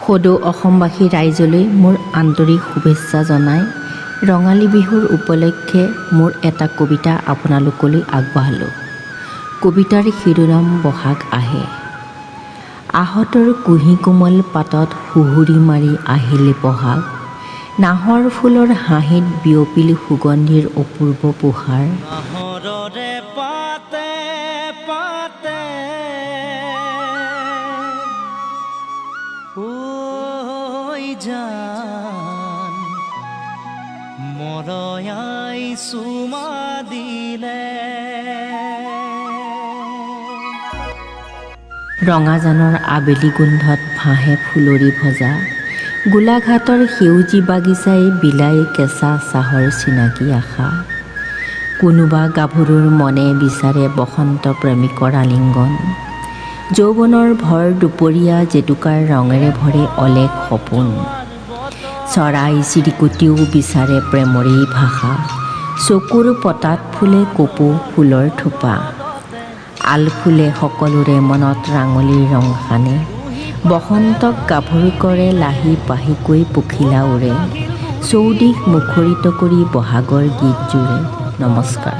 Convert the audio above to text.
সদৌ অসমবাসী ৰাইজলৈ মোৰ আন্তৰিক শুভেচ্ছা জনাই ৰঙালী বিহুৰ উপলক্ষে মোৰ এটা কবিতা আপোনালোকলৈ আগবঢ়ালোঁ। কবিতাৰ শিৰোনাম বহাগ আহে। আহঁতৰ কুঁহি কোমল পাতত সুহুৰি মাৰি আহিলে বহাগ, নাহৰ ফুলৰ হাঁহিত বিয়পিল সুগন্ধিৰ অপূৰ্ব পোহাৰ। নাহৰৰে পাতে পাতে ঐ জান মৰয়াই চুমা দিলে। ৰঙাজানৰ আবেলি গোন্ধত ভাঁহে ফুলৰি ভজা, গোলাঘাটৰ সেউজী বাগিচাই বিলাই কেঁচা চাহৰ চিনাকি আশা। কোনোবা গাভৰুৰ মনে বিচাৰে বসন্ত প্ৰেমিকৰ আলিংগন, যৌৱনৰ ভৰ দুপৰীয়া জেতুকাৰ ৰঙেৰে ভৰে অলেখ সপোন। চৰাই চিৰিকটিও বিচাৰে প্ৰেমৰেই ভাষা, চকুৰ পতাত ফুলে কপৌ ফুলৰ থোপা। আলফুলে সকলোৰে মনত ৰাঙলিৰ ৰং সানে, বসন্তক গাভৰু কৰে লাহি পাহিকৈ পখিলা উৰে। চৌদিশ মুখৰিত কৰি বহাগৰ গীত জুৰে। নমস্কাৰ।